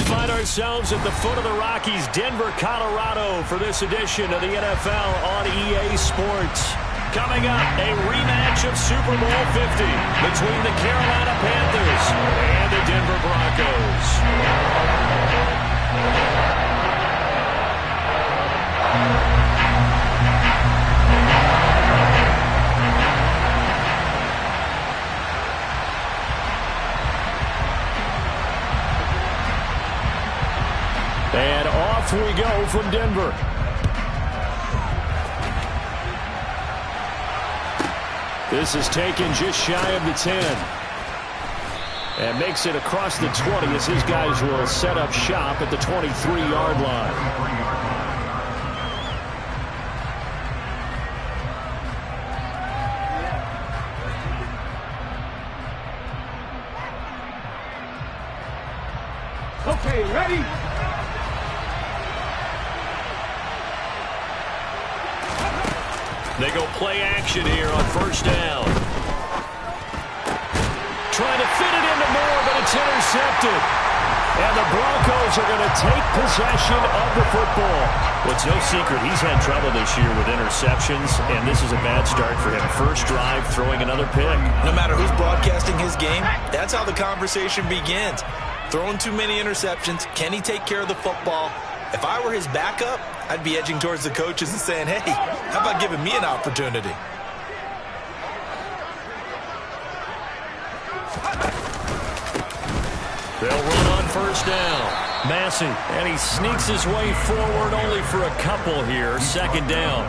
find ourselves at the foot of the Rockies, Denver, Colorado, for this edition of the NFL on EA Sports. Coming up, a rematch of Super Bowl 50 between the Carolina Panthers and the Denver Broncos. And off we go from Denver. This is taken just shy of the 10. And makes it across the 20 as his guys will set up shop at the 23-yard line. Okay, ready? They go play action here on first down. Trying to fit it into Moore, but it's intercepted. And the Broncos are going to take possession of the football. Well, it's no secret he's had trouble this year with interceptions, and this is a bad start for him. First drive, throwing another pick. No matter who's broadcasting his game, that's how the conversation begins. Throwing too many interceptions. Can he take care of the football? If I were his backup, I'd be edging towards the coaches and saying, hey, how about giving me an opportunity? They'll run on first down. Massey, and he sneaks his way forward only for a couple here. Second down.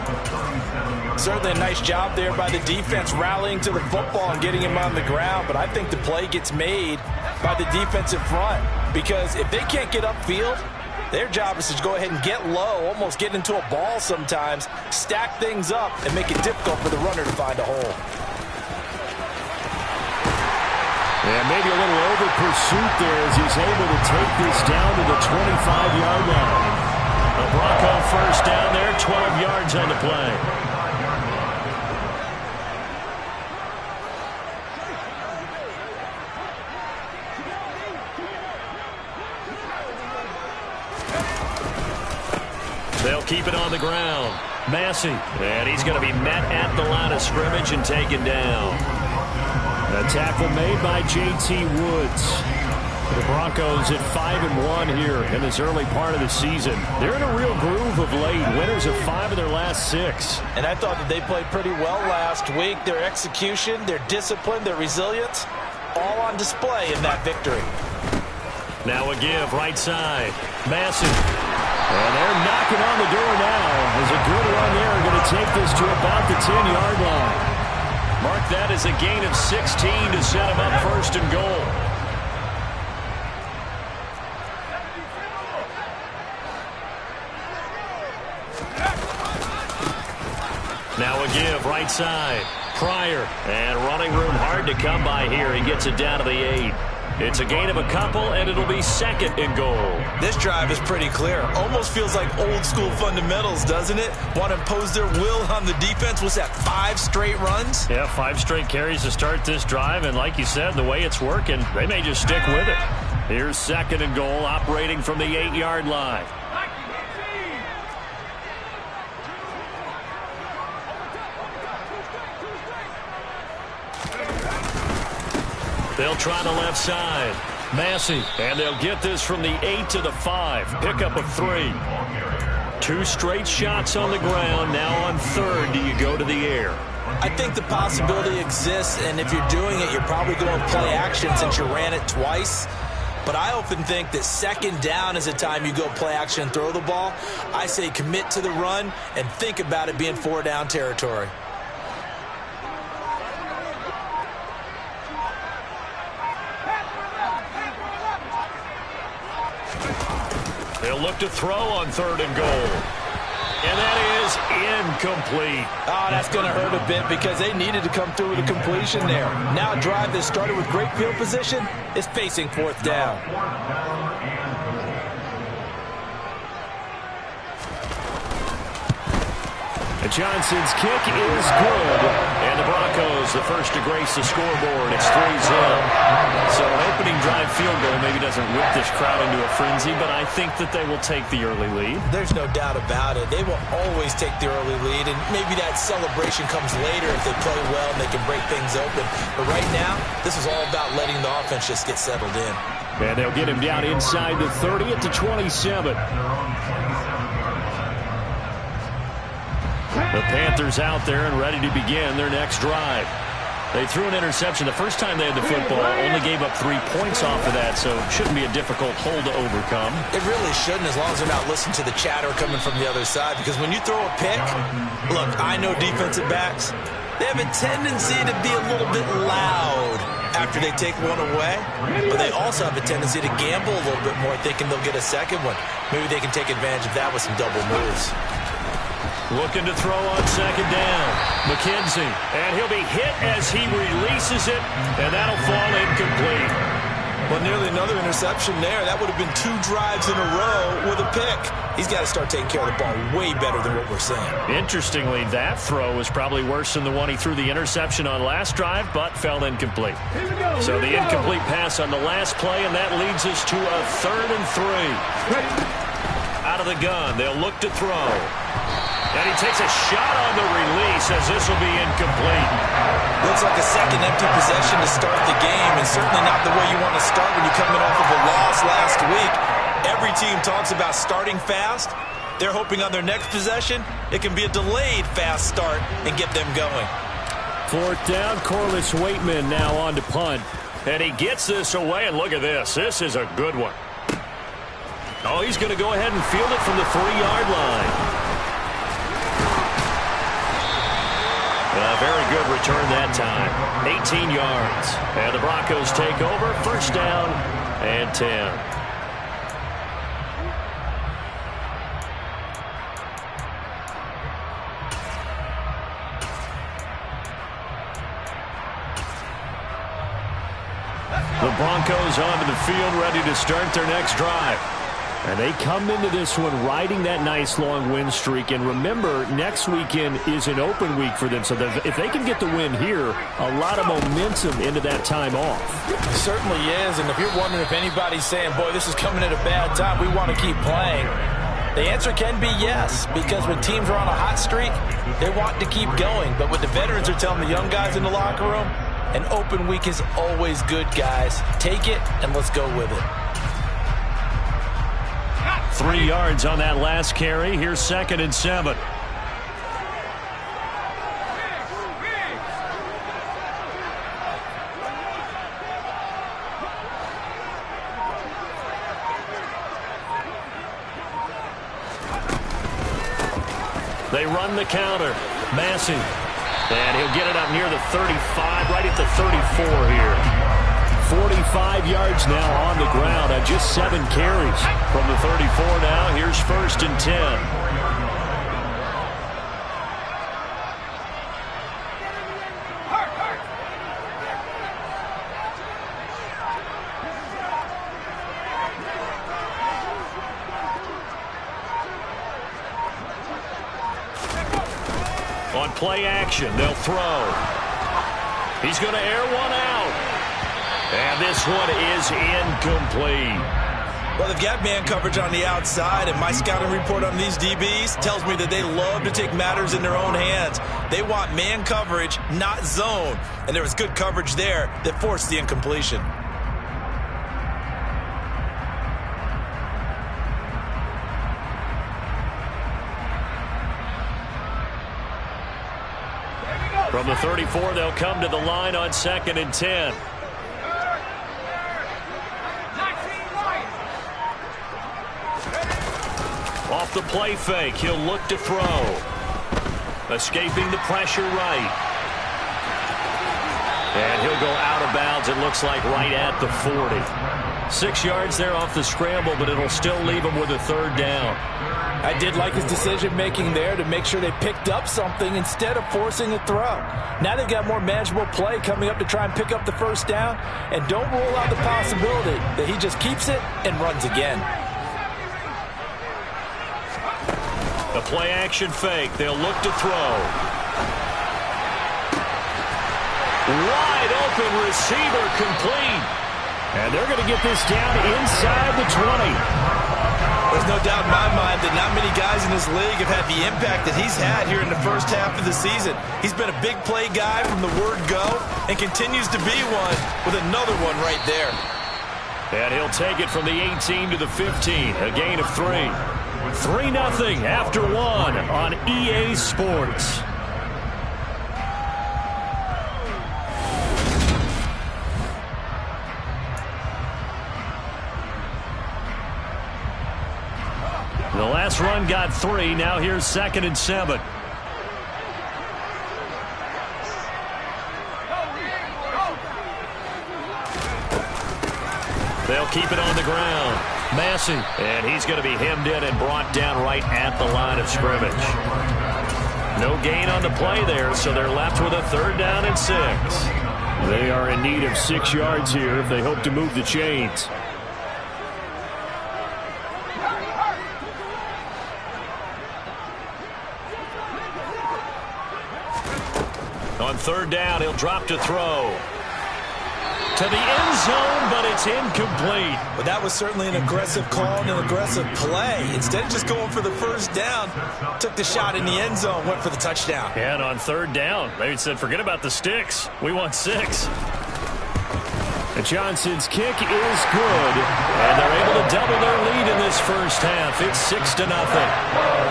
Certainly a nice job there by the defense rallying to the football and getting him on the ground, but I think the play gets made by the defensive front because if they can't get upfield, their job is to go ahead and get low, almost get into a ball sometimes, stack things up, and make it difficult for the runner to find a hole. And maybe a little over-pursuit there as he's able to take this down to the 25-yard line. The Bronco first down there, 12 yards on the play. They'll keep it on the ground. Massey, and he's going to be met at the line of scrimmage and taken down. A tackle made by J.T. Woods. The Broncos at 5-1 here in this early part of the season. They're in a real groove of late. Winners of 5 of their last 6. And I thought that they played pretty well last week. Their execution, their discipline, their resilience, all on display in that victory. Now a give, right side. Massey. And they're knocking on the door now. As a good run there, going to take this to about the 10-yard line. Mark that as a gain of 16 to set him up first and goal. Now a give, right side. Pryor, and running room hard to come by here. He gets it down to the 8. It's a gain of a couple, and it'll be second and goal. This drive is pretty clear. Almost feels like old-school fundamentals, doesn't it? Want to impose their will on the defense. Was that 5 straight runs? Yeah, 5 straight carries to start this drive, and like you said, the way it's working, they may just stick with it. Here's second and goal, operating from the 8-yard line. They'll try the left side. Massey, and they'll get this from the 8 to the 5. Pickup of 3. 2 straight shots on the ground. Now on third, do you go to the air? I think the possibility exists, and if you're doing it, you're probably going play action since you ran it twice. But I often think that second down is the time you go play action and throw the ball. I say commit to the run and think about it being 4-down territory. They'll look to throw on third and goal. And that is incomplete. Oh, that's going to hurt a bit because they needed to come through with a completion there. Now a drive that started with great field position is facing fourth down. And Johnson's kick is good. And the Broncos, the first to grace the scoreboard. It's 3-0. So an opening drive field goal maybe doesn't whip this crowd into a frenzy, but I think that they will take the early lead. There's no doubt about it. They will always take the early lead, and maybe that celebration comes later if they play well and they can break things open. But right now, this is all about letting the offense just get settled in. And they'll get him down inside the 30 at the 27. The Panthers out there and ready to begin their next drive. They threw an interception the first time they had the football, only gave up 3 points off of that, so it shouldn't be a difficult hole to overcome. It really shouldn't, as long as they're not listening to the chatter coming from the other side, because when you throw a pick, look, I know defensive backs, they have a tendency to be a little bit loud after they take one away, but they also have a tendency to gamble a little bit more, thinking they'll get a second one. Maybe they can take advantage of that with some double moves. Looking to throw on second down. McKenzie, and he'll be hit as he releases it, and that'll fall incomplete. Well, nearly another interception there. That would have been 2 drives in a row with a pick. He's got to start taking care of the ball way better than what we're saying. Interestingly, that throw was probably worse than the one he threw the interception on last drive, but fell incomplete. So the incomplete pass on the last play, and that leads us to a 3rd and 3. Out of the gun, they'll look to throw. And he takes a shot on the release as this will be incomplete. Looks like a second empty possession to start the game, and certainly not the way you want to start when you're coming off of a loss last week. Every team talks about starting fast. They're hoping on their next possession, it can be a delayed fast start and get them going. 4th down, Corliss Waitman now on to punt. And he gets this away, and look at this. This is a good one. Oh, he's going to go ahead and field it from the 3-yard line. Very good return that time. 18 yards. And the Broncos take over. 1st down and 10. The Broncos onto the field, ready to start their next drive. And they come into this one riding that nice long win streak. And remember, next weekend is an open week for them. So if they can get the win here, a lot of momentum into that time off. It certainly is. And if you're wondering if anybody's saying, boy, this is coming at a bad time, we want to keep playing, the answer can be yes. Because when teams are on a hot streak, they want to keep going. But what the veterans are telling the young guys in the locker room, an open week is always good, guys. Take it and let's go with it. 3 yards on that last carry. Here's 2nd and 7. They run the counter. Massey. And he'll get it up near the 35, right at the 34 here. 45 yards now on the ground on just 7 carries. From the 34 now, here's 1st and 10. On play action, they'll throw. He's going to air one out. And this one is incomplete. Well, they've got man coverage on the outside, and my scouting report on these DBs tells me that they love to take matters in their own hands. They want man coverage, not zone. And there was good coverage there that forced the incompletion. From the 34, they'll come to the line on 2nd and 10. Off the play fake, he'll look to throw. Escaping the pressure right. And he'll go out of bounds, it looks like right at the 40. 6 yards there off the scramble, but it'll still leave him with a 3rd down. I did like his decision-making there to make sure they picked up something instead of forcing a throw. Now they've got more manageable play coming up to try and pick up the 1st down. And don't rule out the possibility that he just keeps it and runs again. The play action fake. They'll look to throw. Wide open receiver complete. And they're going to get this down inside the 20. There's no doubt in my mind that not many guys in this league have had the impact that he's had here in the first half of the season. He's been a big play guy from the word go and continues to be one with another one right there. And he'll take it from the 18 to the 15, a gain of 3. 3-0 after 1 on EA Sports. The last run got 3. Now here's 2nd and 7. They'll keep it on the ground. Massey, and he's going to be hemmed in and brought down right at the line of scrimmage. No gain on the play there, so they're left with a 3rd down and 6. They are in need of 6 yards here if they hope to move the chains. On 3rd down, he'll drop to throw. To the end zone, but it's incomplete. Well, that was certainly an aggressive call and an aggressive play. Instead of just going for the 1st down, took the shot in the end zone, went for the touchdown. And on 3rd down, they said, forget about the sticks. We want 6. And Johnson's kick is good, and they're able to double their lead in this first half. It's 6-0.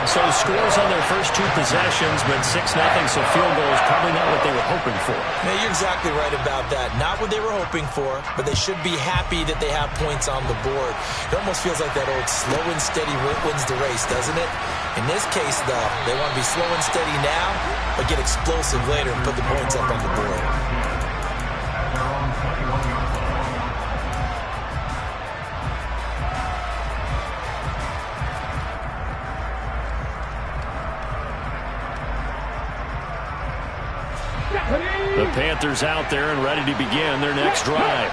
So scores on their first 2 possessions, but 6-0, so field goal is probably not what they were hoping for. Yeah, you're exactly right about that. Not what they were hoping for, but they should be happy that they have points on the board. It almost feels like that old slow and steady wins the race, doesn't it? In this case, though, they want to be slow and steady now, but get explosive later and put the points up on the board. The Panthers out there and ready to begin their next drive.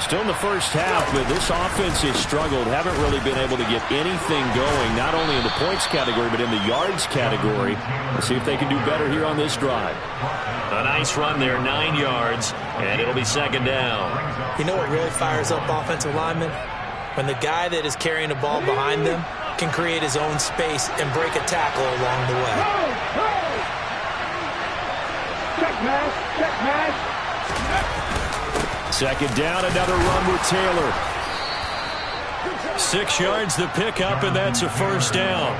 Still in the first half, but this offense has struggled. Haven't really been able to get anything going, not only in the points category, but in the yards category. Let's see if they can do better here on this drive. A nice run there, 9 yards, and it'll be 2nd down. You know what really fires up offensive linemen? When the guy that is carrying the ball behind them can create his own space and break a tackle along the way. Check pass. 2nd down, another run with Taylor. 6 yards the pickup, and that's a 1st down.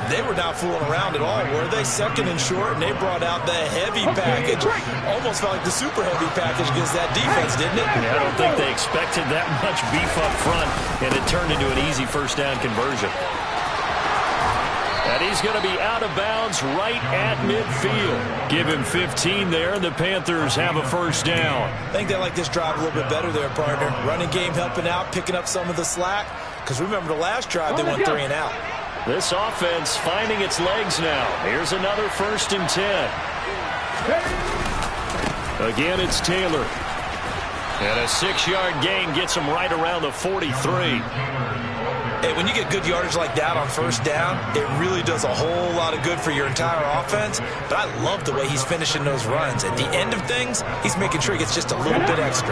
They were not fooling around at all, were they? 2nd and short, and they brought out the heavy package. Almost felt like the super heavy package against that defense, didn't it? Yeah, I don't think they expected that much beef up front, and it turned into an easy 1st down conversion. And he's going to be out of bounds right at midfield. Give him 15 there, and the Panthers have a 1st down. I think they like this drive a little bit better there, partner. Running game helping out, picking up some of the slack. Because remember the last drive, they went 3 and out. This offense finding its legs now. Here's another 1st and 10. Again, it's Taylor. And a 6-yard gain gets him right around the 43. Hey, when you get good yardage like that on 1st down, it really does a whole lot of good for your entire offense. But I love the way he's finishing those runs. At the end of things, he's making sure he gets just a little bit extra.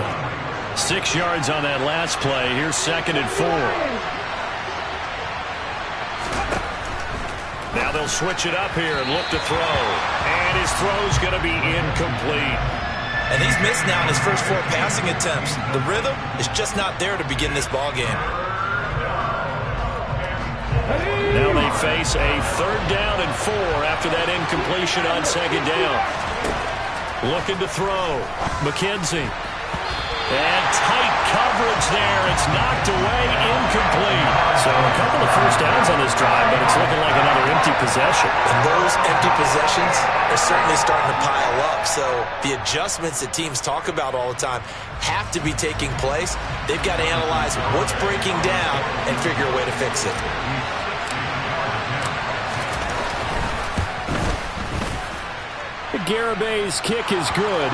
6 yards on that last play. Here's 2nd and 4. Now they'll switch it up here and look to throw. And his throw's going to be incomplete. And he's missed now in his first 4 passing attempts. The rhythm is just not there to begin this ball game. Now they face a 3rd down and 4 after that incompletion on 2nd down. Looking to throw. McKenzie. And tight coverage there. It's knocked away, incomplete. So a couple of 1st downs on this drive, but it's looking like another empty possession. And those empty possessions are certainly starting to pile up. So the adjustments that teams talk about all the time have to be taking place. They've got to analyze what's breaking down and figure a way to fix it. Garabay's kick is good.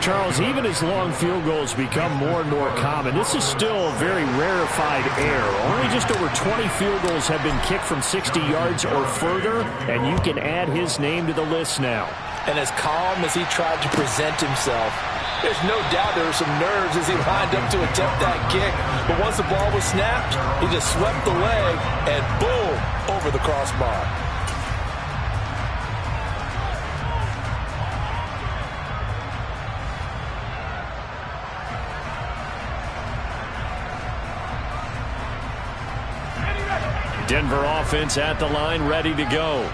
Charles, even as long field goals become more and more common, this is still a very rarefied air. Only just over 20 field goals have been kicked from 60 yards or further, and you can add his name to the list now. And as calm as he tried to present himself, there's no doubt there were some nerves as he lined up to attempt that kick. But once the ball was snapped, he just swept the leg and boom, over the crossbar. Denver offense at the line, ready to go.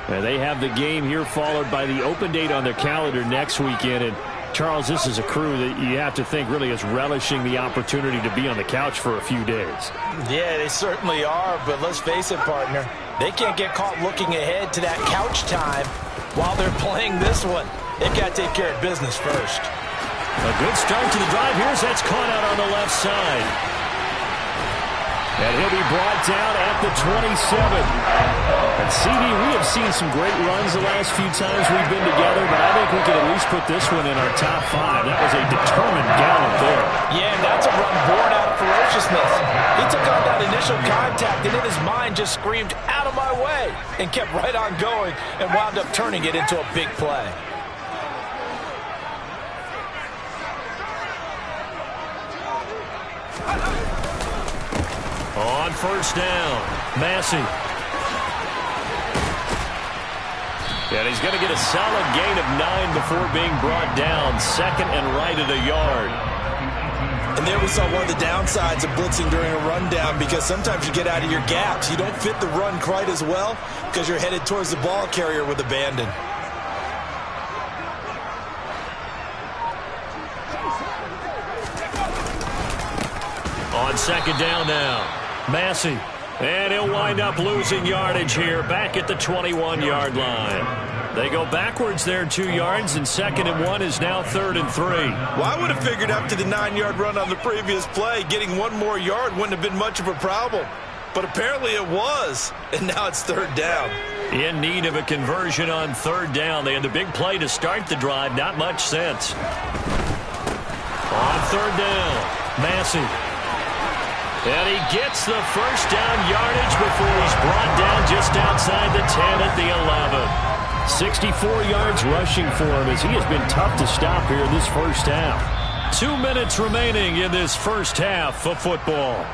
And they have the game here followed by the open date on their calendar next weekend. And Charles, this is a crew that you have to think really is relishing the opportunity to be on the couch for a few days. Yeah, they certainly are, but let's face it, partner. They can't get caught looking ahead to that couch time while they're playing this one. They've got to take care of business first. A good start to the drive. Here's that's caught out on the left side. And he'll be brought down at the 27. And CD, we have seen some great runs the last few times we've been together, but I think we could at least put this one in our top 5. That was a determined gallop there. Yeah, and that's a run born out of ferociousness. He took on that initial contact, and in his mind just screamed, "Out of my way," and kept right on going and wound up turning it into a big play. On first down, Massey. And he's going to get a solid gain of 9 before being brought down. Second and right at a yard. And there we saw one of the downsides of blitzing during a rundown, because sometimes you get out of your gaps. You don't fit the run quite as well because you're headed towards the ball carrier with abandon. On second down now. Massey, and he'll wind up losing yardage here back at the 21-yard line. They go backwards there 2 yards, and 2nd and 1 is now 3rd and 3. Well, I would have figured after the 9-yard run on the previous play, getting 1 more yard wouldn't have been much of a problem. But apparently it was, and now it's 3rd down. In need of a conversion on 3rd down. They had the big play to start the drive, not much sense. On 3rd down, Massey. And he gets the first down yardage before he's brought down just outside the 10 at the 11. 64 yards rushing for him as he has been tough to stop here in this first half. 2 minutes remaining in this first half of football.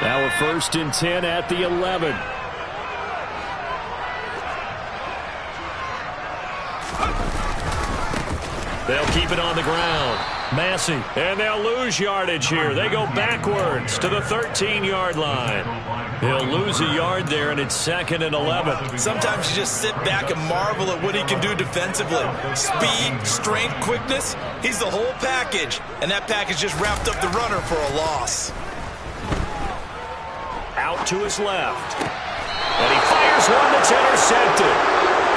Now a 1st and 10 at the 11. They'll keep it on the ground. Massey, and they'll lose yardage here. They go backwards to the 13-yard line. He'll lose a yard there, and it's 2nd and 11. Sometimes you just sit back and marvel at what he can do defensively. Speed, strength, quickness, he's the whole package. And that package just wrapped up the runner for a loss. Out to his left. And he fires one that's intercepted.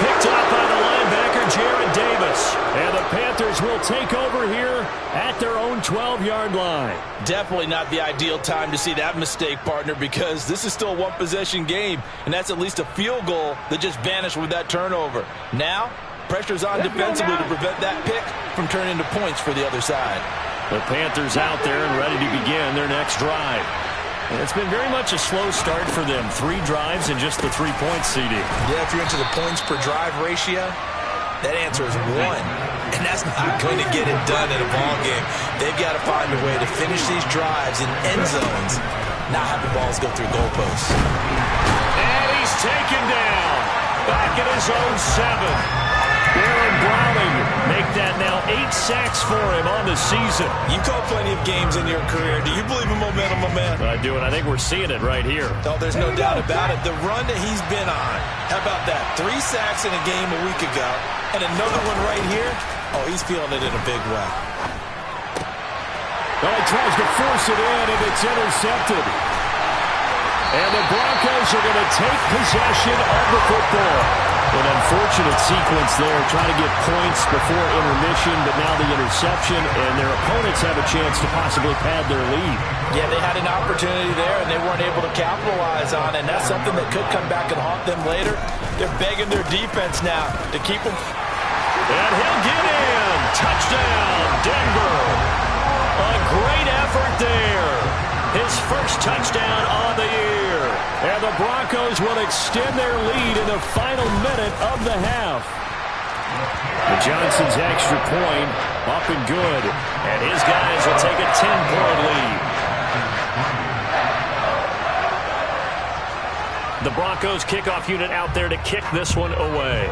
Picked up by the linebacker, Jared Davis. And the Panthers will take over here at their own 12-yard line. Definitely not the ideal time to see that mistake, partner, because this is still a one-possession game, and that's at least a field goal that just vanished with that turnover. Now, pressure's on defensively to prevent that pick from turning into points for the other side. The Panthers out there and ready to begin their next drive. And it's been very much a slow start for them. 3 drives and just the 3 points, CD. Yeah, if you're into the points per drive ratio, that answer is 1. And that's not going to get it done in a ball game. They've got to find a way to finish these drives in end zones, not have the balls go through goalposts. And he's taken down back at his own 7. Aaron Browning make that now 8 sacks for him on the season. You caught plenty of games in your career. Do you believe in momentum, my man? I do, and I think we're seeing it right here. No, there's no doubt about it. The run that he's been on, how about that? 3 sacks in a game a week ago, and another one right here. Oh, he's feeling it in a big way. Well, he tries to force it in, and it's intercepted. And the Broncos are going to take possession of the football. An unfortunate sequence there, trying to get points before intermission, but now the interception, and their opponents have a chance to possibly pad their lead. Yeah, they had an opportunity there, and they weren't able to capitalize on it, and that's something that could come back and haunt them later. They're begging their defense now to keep them. And he'll get in. Touchdown, Denver. A great effort there. His first touchdown on the year. And the Broncos will extend their lead in the final minute of the half. The Johnson's extra point up and good. And his guys will take a 10-point lead. The Broncos kickoff unit out there to kick this one away.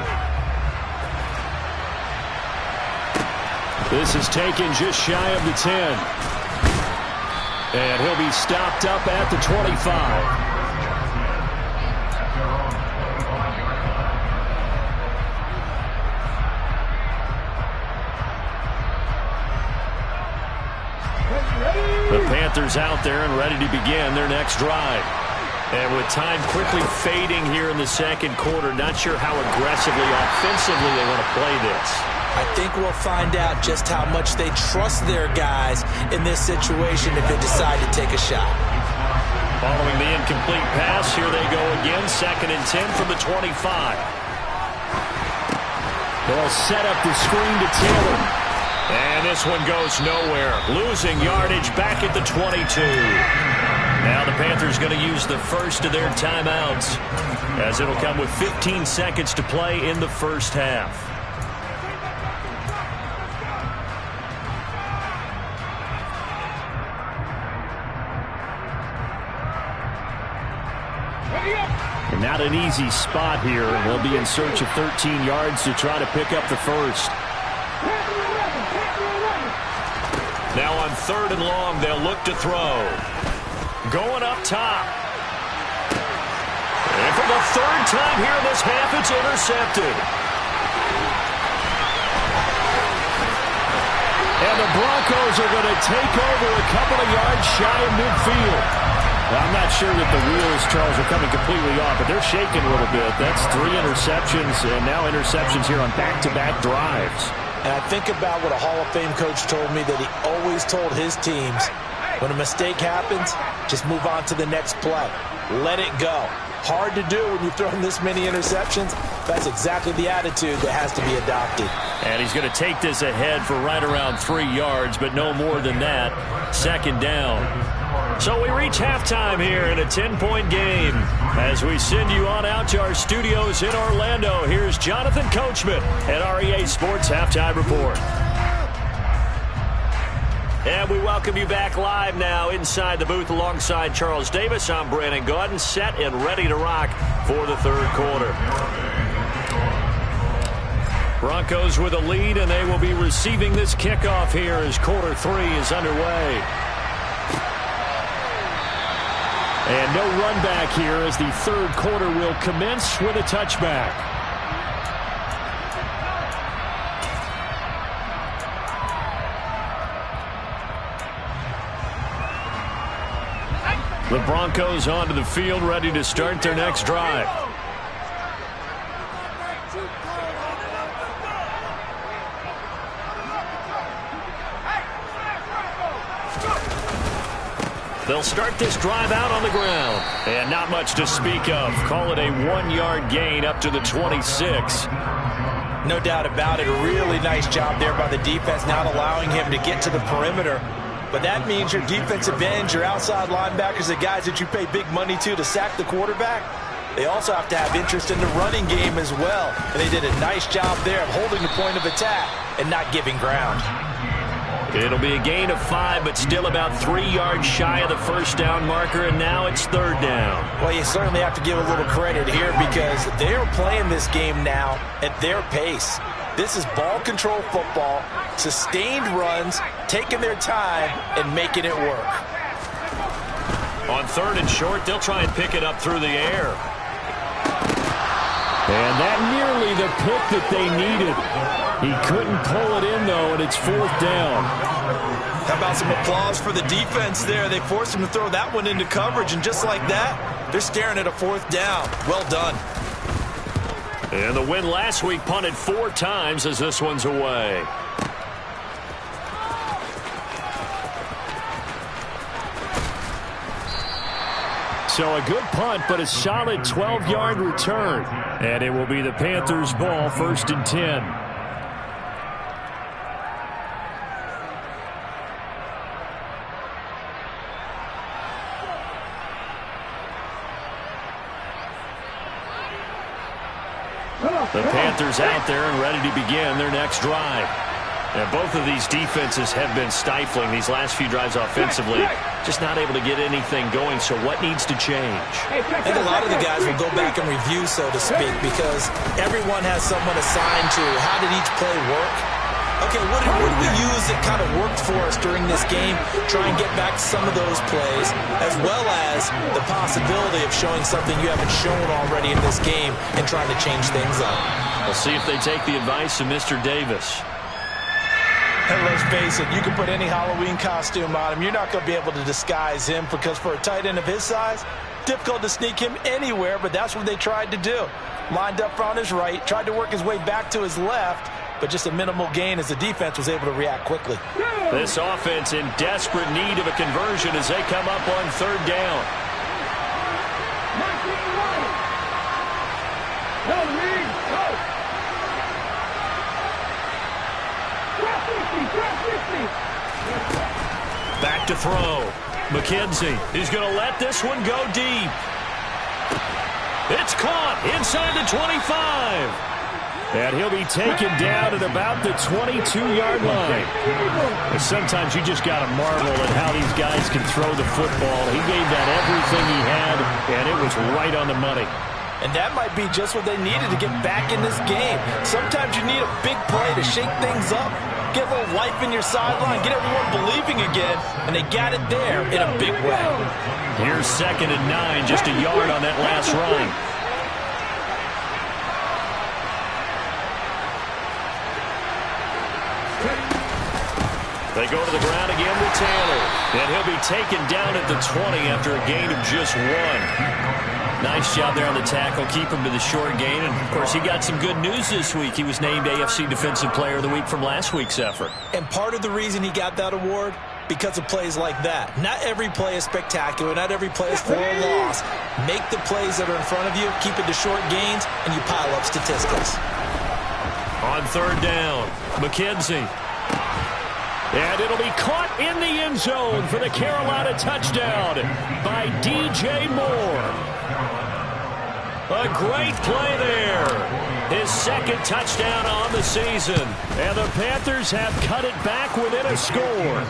This is taken just shy of the 10. And he'll be stopped up at the 25. The Panthers out there and ready to begin their next drive. And with time quickly fading here in the second quarter, not sure how aggressively, offensively they want to play this. I think we'll find out just how much they trust their guys in this situation if they decide to take a shot. Following the incomplete pass, here they go again, 2nd and 10 from the 25. They'll set up the screen to Taylor. And this one goes nowhere. Losing yardage back at the 22. Now the Panthers going to use the first of their timeouts, as it'll come with 15 seconds to play in the first half. And not an easy spot here. They'll be in search of 13 yards to try to pick up the first. Now on 3rd and long, they'll look to throw. Going up top. And for the 3rd time here in this half, it's intercepted. And the Broncos are going to take over a couple of yards shy of midfield. I'm not sure that the wheels, Charles, are coming completely off, but they're shaking a little bit. That's 3 interceptions, and now interceptions here on back-to-back drives. And I think about what a Hall of Fame coach told me, that he always told his teams, when a mistake happens, just move on to the next play. Let it go. Hard to do when you've thrown this many interceptions. That's exactly the attitude that has to be adopted. And he's going to take this ahead for right around 3 yards, but no more than that. 2nd down. So we reach halftime here in a 10-point game. As we send you on out to our studios in Orlando, here's Jonathan Coachman at REA Sports Halftime Report. And we welcome you back live now inside the booth alongside Charles Davis. I'm Brandon Gaudin, set and ready to rock for the 3rd quarter. Broncos with a lead, and they will be receiving this kickoff here as quarter 3 is underway. And no run back here as the 3rd quarter will commence with a touchback. The Broncos onto the field, ready to start their next drive. They'll start this drive out on the ground. And not much to speak of. Call it a 1-yard gain up to the 26. No doubt about it. A really nice job there by the defense, not allowing him to get to the perimeter. But that means your defensive ends, your outside linebackers, the guys that you pay big money to sack the quarterback, they also have to have interest in the running game as well. And they did a nice job there of holding the point of attack and not giving ground. It'll be a gain of 5, but still about 3 yards shy of the first down marker, and now it's 3rd down. Well, you certainly have to give a little credit here because they're playing this game now at their pace. This is ball control football, sustained runs, taking their time, and making it work. On 3rd and short, they'll try and pick it up through the air. And that nearly the pick that they needed. He couldn't pull it in, though, and it's 4th down. How about some applause for the defense there? They forced him to throw that one into coverage, and just like that, they're staring at a 4th down. Well done. And the win last week punted 4 times as this one's away. So a good punt, but a solid 12-yard return. And it will be the Panthers' ball, 1st and 10. The Panthers out there and ready to begin their next drive. And both of these defenses have been stifling these last few drives offensively. Just not able to get anything going, so what needs to change? I think a lot of the guys will go back and review, so to speak, because everyone has someone assigned to how did each play work. Okay, what did we use that kind of worked for us during this game? Try and get back to some of those plays, as well as the possibility of showing something you haven't shown already in this game and trying to change things up. We'll see if they take the advice of Mr. Davis. And let's face it, you can put any Halloween costume on him. You're not going to be able to disguise him because for a tight end of his size, difficult to sneak him anywhere, but that's what they tried to do. Lined up on his right, tried to work his way back to his left, but just a minimal gain as the defense was able to react quickly. This offense in desperate need of a conversion as they come up on 3rd down. Back to throw. McKenzie is going to let this one go deep. It's caught inside the 25. And he'll be taken down at about the 22-yard line. And sometimes you just got to marvel at how these guys can throw the football. He gave that everything he had, and it was right on the money. And that might be just what they needed to get back in this game. Sometimes you need a big play to shake things up, get a little life in your sideline, get everyone believing again, and they got it there in a big way. Here's 2nd and 9, just a yard on that last run. They go to the ground again with Taylor. And he'll be taken down at the 20 after a gain of just 1. Nice job there on the tackle. Keep him to the short gain. And, of course, he got some good news this week. He was named AFC Defensive Player of the Week from last week's effort. And part of the reason he got that award, because of plays like that. Not every play is spectacular. Not every play is for a loss. Make the plays that are in front of you, keep it to short gains, and you pile up statistics. On 3rd down, McKenzie. And it'll be caught in the end zone for the Carolina touchdown by DJ Moore. A great play there. His 2nd touchdown on the season. And the Panthers have cut it back within a score.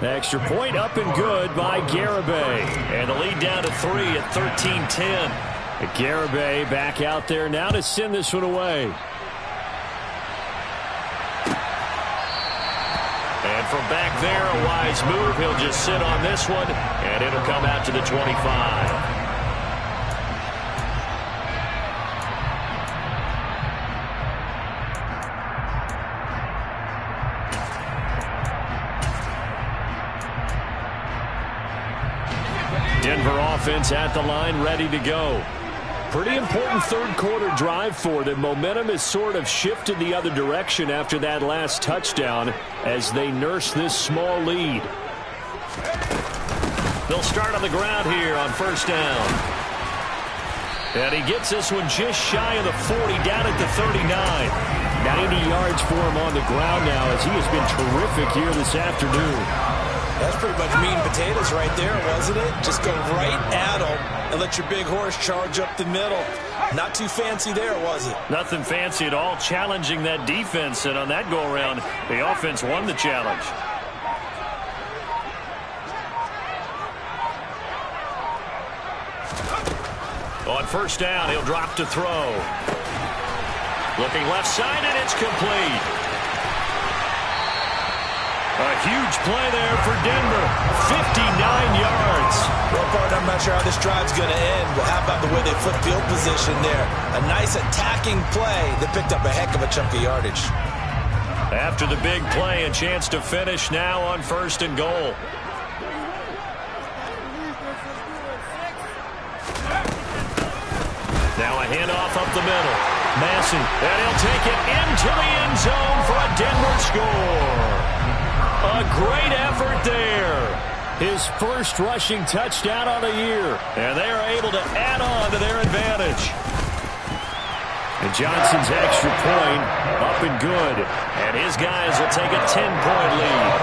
Extra point up and good by Garibay. And the lead down to 3 at 13-10. Garibay back out there now to send this one away. And from back there, a wise move. He'll just sit on this one, and it'll come out to the 25. Denver offense at the line, ready to go. Pretty important 3rd quarter drive for them. Momentum has sort of shifted the other direction after that last touchdown as they nurse this small lead. They'll start on the ground here on 1st down. And he gets this one just shy of the 40, down at the 39. 90 yards for him on the ground now as he has been terrific here this afternoon. That's pretty much meat and potatoes right there, wasn't it? Just go right at them and let your big horse charge up the middle. Not too fancy there, was it? Nothing fancy at all, challenging that defense. And on that go-around, the offense won the challenge. On 1st down, he'll drop to throw. Looking left side, and it's complete. A huge play there for Denver. 59 yards. Well, partner, I'm not sure how this drive's going to end, but how about the way they flip field position there? A nice attacking play that picked up a heck of a chunk of yardage. After the big play, a chance to finish now on 1st and goal. Now a handoff up the middle. Massey, and he'll take it into the end zone for a Denver score. A great effort there. His first rushing touchdown of the year. And they are able to add on to their advantage. And Johnson's extra point up and good. And his guys will take a 10-point lead.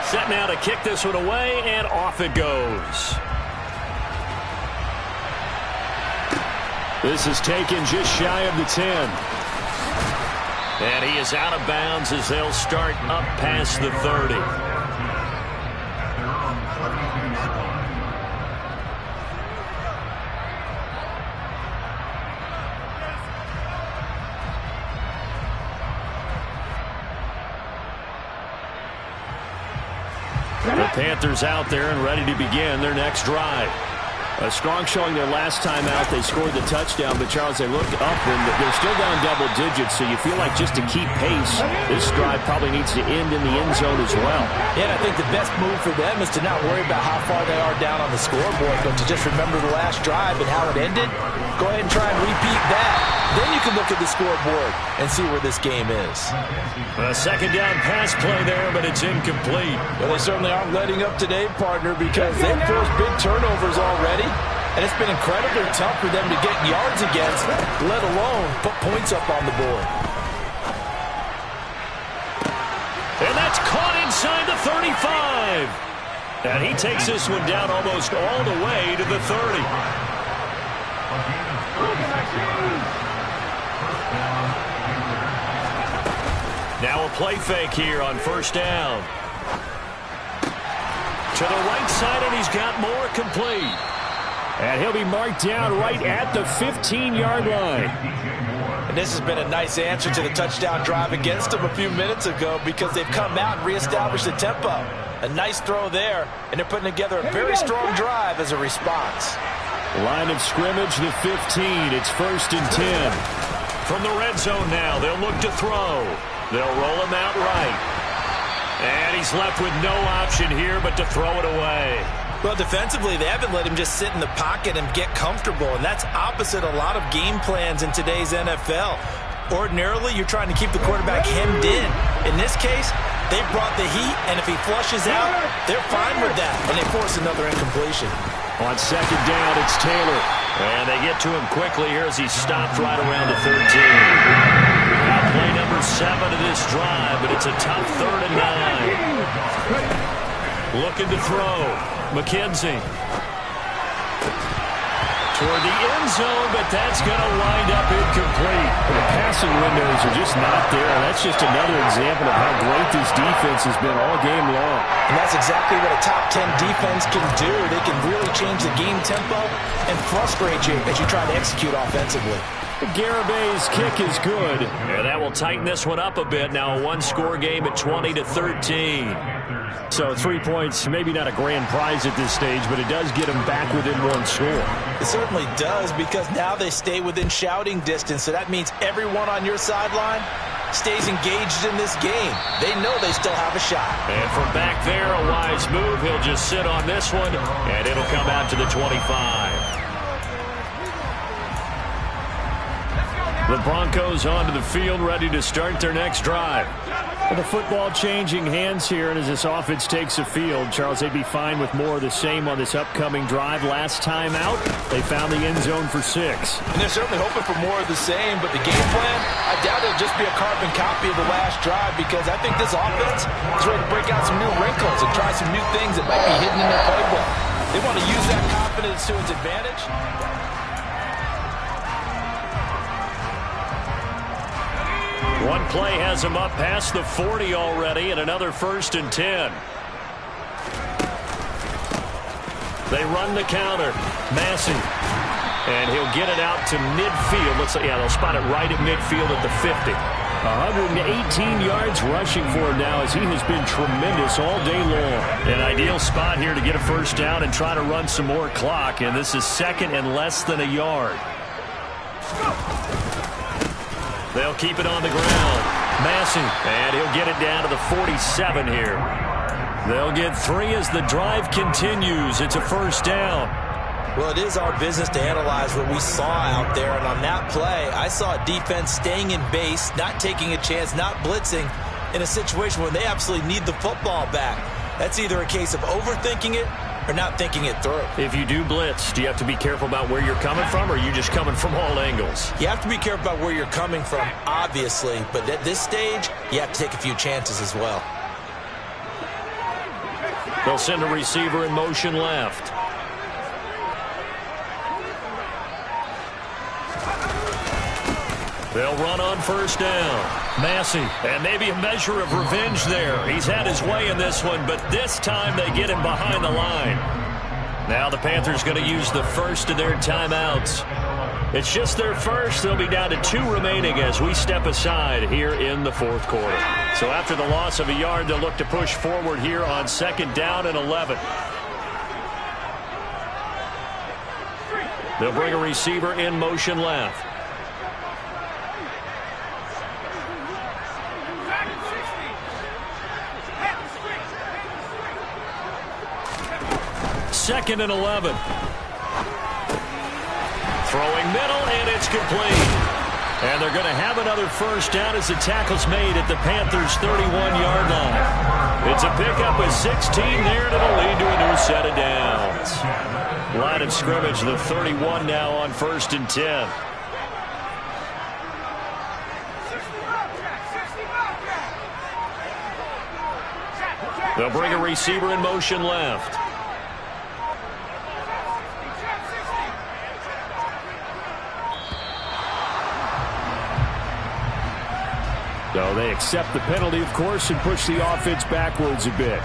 Set now to kick this one away, and off it goes. This is taken just shy of the 10. And he is out of bounds as they'll start up past the 30. The Panthers out there and ready to begin their next drive. A strong showing their last time out. They scored the touchdown, but Charles, they looked up and they're still down double digits, so you feel like just to keep pace, this drive probably needs to end in the end zone as well. Yeah, and I think the best move for them is to not worry about how far they are down on the scoreboard, but to just remember the last drive and how it ended. Go ahead and try and repeat that. Then you can look at the scoreboard and see where this game is. A second down pass play there, but it's incomplete. Well, they certainly aren't letting up today, partner, because they've forced big turnovers already. And it's been incredibly tough for them to get yards against, let alone put points up on the board. And that's caught inside the 35. And he takes this one down almost all the way to the 30. Now a play fake here on first down. To the right side, and he's got more complete. And he'll be marked down right at the 15-yard line. And this has been a nice answer to the touchdown drive against them a few minutes ago because they've come out and reestablished the tempo. A nice throw there, and they're putting together a very strong drive as a response. Line of scrimmage, the 15. It's 1st and 10. From the red zone now, they'll look to throw. They'll roll him out right. And he's left with no option here but to throw it away. Well, defensively, they haven't let him just sit in the pocket and get comfortable, and that's opposite a lot of game plans in today's NFL. Ordinarily, you're trying to keep the quarterback hemmed in. In this case, they brought the heat, and if he flushes out, they're fine with that, and they force another incompletion. On second down, it's Taylor. And they get to him quickly here as he stopped right around the 13. Now play number 7 of this drive, but it's a tough 3rd and 9. Looking to throw. McKenzie. Toward the end zone, but that's going to wind up incomplete. The passing windows are just not there. That's just another example of how great this defense has been all game long. And that's exactly what a top 10 defense can do. They can really change the game tempo and frustrate you as you try to execute offensively. Garabay's kick is good. And that will tighten this one up a bit. Now a one-score game at 20-13. So 3 points, maybe not a grand prize at this stage, but it does get them back within one score. It certainly does, because now they stay within shouting distance. So that means everyone on your sideline stays engaged in this game. They know they still have a shot. And from back there, a wise move. He'll just sit on this one, and it'll come out to the 25. The Broncos onto the field, ready to start their next drive. With the football changing hands here, and as this offense takes the field, Charles, they'd be fine with more of the same on this upcoming drive. Last time out, they found the end zone for 6. And they're certainly hoping for more of the same, but the game plan, I doubt it'll just be a carbon copy of the last drive, because I think this offense is ready to break out some new wrinkles and try some new things that might be hidden in their playbook. They want to use that confidence to its advantage. One play has him up past the 40 already, and another 1st and 10. They run the counter. Massey. And he'll get it out to midfield. Looks like, yeah, they'll spot it right at midfield at the 50. 118 yards rushing for him now, as he has been tremendous all day long. An ideal spot here to get a first down and try to run some more clock, and this is 2nd and less than a yard. They'll keep it on the ground. Massey, and he'll get it down to the 47 here. They'll get 3 as the drive continues. It's a first down. Well, it is our business to analyze what we saw out there. And on that play, I saw a defense staying in base, not taking a chance, not blitzing in a situation where they absolutely need the football back. That's either a case of overthinking it or not thinking it through. If you do blitz, do you have to be careful about where you're coming from, or are you just coming from all angles? You have to be careful about where you're coming from, obviously. But at this stage, you have to take a few chances as well. They'll send a receiver in motion left. They'll run on first down. Massey, and maybe a measure of revenge there. He's had his way in this one, but this time they get him behind the line. Now the Panthers going to use the first of their timeouts. It's just their first. They'll be down to 2 remaining as we step aside here in the fourth quarter. So after the loss of a yard, they'll look to push forward here on 2nd down and 11. They'll bring a receiver in motion left. Second and 11. Throwing middle, and it's complete. And they're going to have another first down as the tackle's made at the Panthers' 31-yard line. It's a pickup of 16 there, and it'll lead to a new set of downs. Line of scrimmage, the 31 now on 1st and 10. They'll bring a receiver in motion left. So they accept the penalty, of course, and push the offense backwards a bit.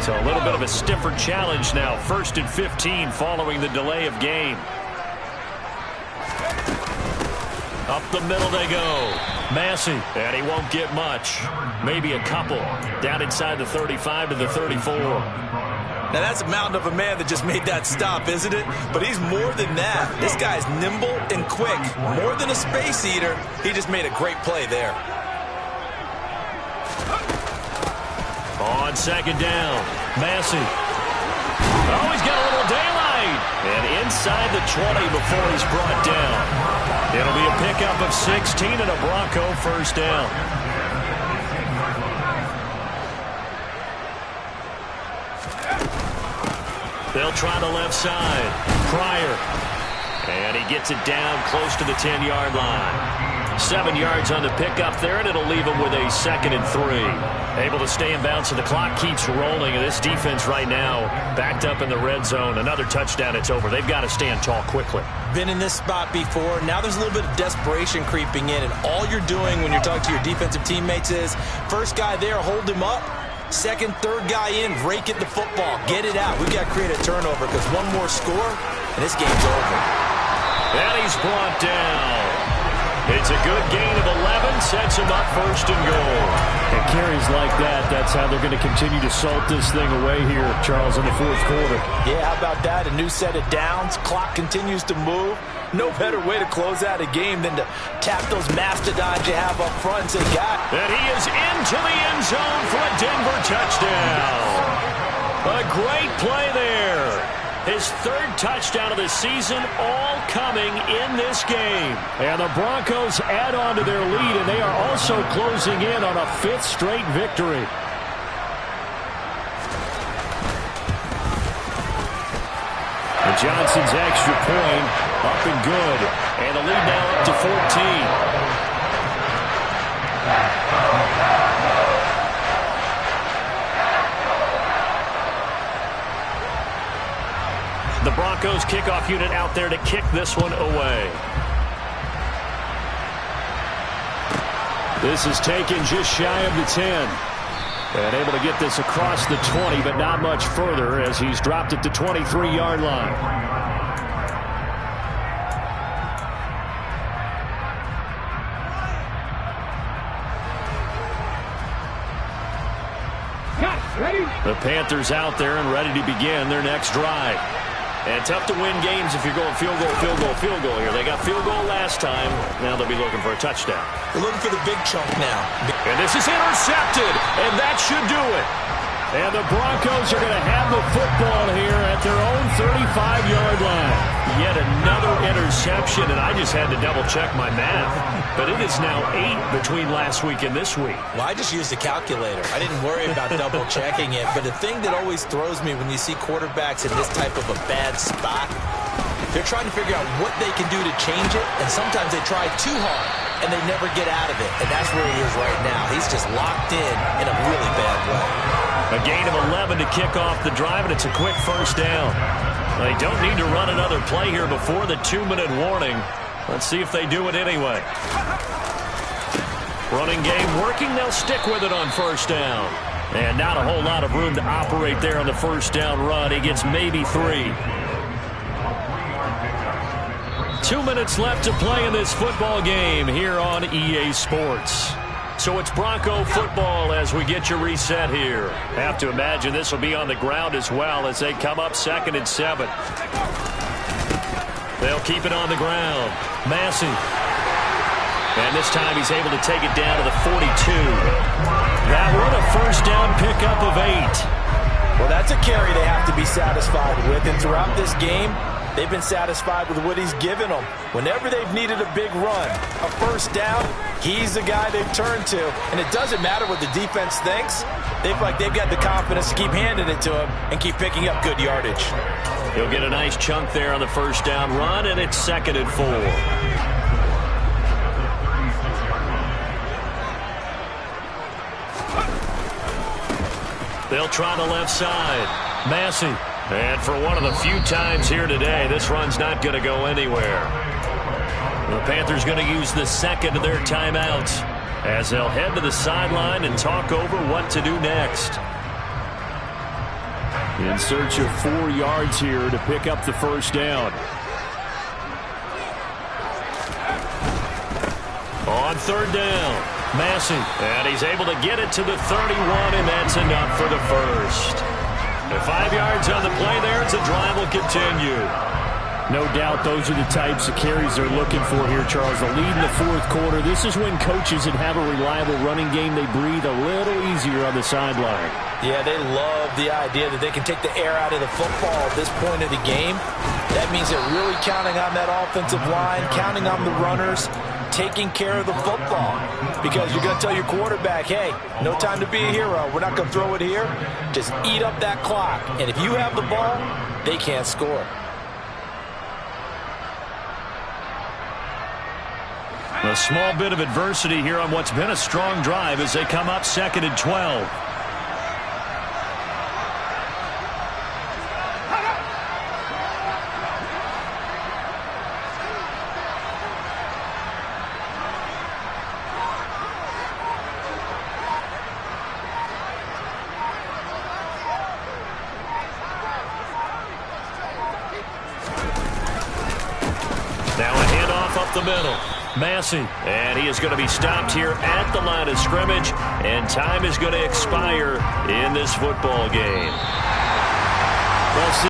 So a little bit of a stiffer challenge now. 1st and 15 following the delay of game. Up the middle they go. Massey, and he won't get much. Maybe a couple. Down inside the 35 to the 34. Now, that's a mountain of a man that just made that stop, isn't it? But he's more than that. This guy's nimble and quick. More than a space eater. He just made a great play there. On 2nd down, Massey. Oh, he's got a little daylight. And inside the 20 before he's brought down. It'll be a pickup of 16 and a Bronco first down. They'll try the left side. Pryor. And he gets it down close to the 10-yard line. 7 yards on the pickup there, and it'll leave him with a 2nd and 3. Able to stay in bounds, so the clock keeps rolling. And this defense right now backed up in the red zone. Another touchdown, it's over. They've got to stand tall quickly. Been in this spot before. Now there's a little bit of desperation creeping in, and all you're doing when you're talking to your defensive teammates is, first guy there, hold him up. 2nd, 3rd guy in, rake at the football. Get it out. We've got to create a turnover because one more score, and this game's over. And he's brought down. It's a good gain of 11, sets him up 1st and goal. And carries like that, that's how they're going to continue to salt this thing away here, Charles, in the 4th quarter. Yeah, how about that? A new set of downs. Clock continues to move. No better way to close out a game than to tap those mastodons you have up front and say, God. And he is into the end zone for a Denver touchdown. A great play there. His 3rd touchdown of the season, all coming in this game. And the Broncos add on to their lead, and they are also closing in on a 5th straight victory. And Johnson's extra point up and good. And the lead now up to 14. The Broncos kickoff unit out there to kick this one away. This is taken just shy of the 10. And able to get this across the 20, but not much further as he's dropped at the 23-yard line. The Panthers out there and ready to begin their next drive. And tough to win games if you're going field goal, field goal, field goal here. They got field goal last time. Now they'll be looking for a touchdown. They're looking for the big chunk now. And this is intercepted, and that should do it. And the Broncos are going to have the football here at their own 35-yard line. Yet another interception, and I just had to double-check my math. But it is now 8 between last week and this week. Well, I just used a calculator. I didn't worry about double-checking it. But the thing that always throws me when you see quarterbacks in this type of a bad spot, they're trying to figure out what they can do to change it, and sometimes they try too hard, and they never get out of it. And that's where he is right now. He's just locked in a really bad way. A gain of 11 to kick off the drive, and it's a quick first down. They don't need to run another play here before the 2-minute warning. Let's see if they do it anyway. Running game working. They'll stick with it on first down. And not a whole lot of room to operate there on the first down run. He gets maybe 3. 2 minutes left to play in this football game here on EA Sports. So it's Bronco football as we get you reset here. Have to imagine this will be on the ground as well as they come up 2nd and 7. They'll keep it on the ground. Massey. And this time he's able to take it down to the 42. That one a first down pickup of 8. Well, that's a carry they have to be satisfied with. And throughout this game, they've been satisfied with what he's given them. Whenever they've needed a big run, a first down, he's the guy they've turned to. And it doesn't matter what the defense thinks. They feel like they've got the confidence to keep handing it to him and keep picking up good yardage. He'll get a nice chunk there on the first down run, and it's 2nd and 4. They'll try the left side. Massey. And for one of the few times here today, this run's not going to go anywhere. The Panthers going to use the second of their timeouts as they'll head to the sideline and talk over what to do next. In search of 4 yards here to pick up the first down. On third down, Massey. And he's able to get it to the 31, and that's enough for the first. 5 yards on the play there as the drive will continue. No doubt those are the types of carries they're looking for here, Charles. The lead in the fourth quarter. This is when coaches that have a reliable running game, they breathe a little easier on the sideline. Yeah, they love the idea that they can take the air out of the football at this point of the game. That means they're really counting on that offensive line, counting on the runners, taking care of the football. Because you're going to tell your quarterback, hey, no time to be a hero. We're not going to throw it here. Just eat up that clock. And if you have the ball, they can't score. A small bit of adversity here on what's been a strong drive as they come up 2nd and 12. Now a handoff up the middle. Massey, and he is going to be stopped here at the line of scrimmage, and time is going to expire in this football game. Well,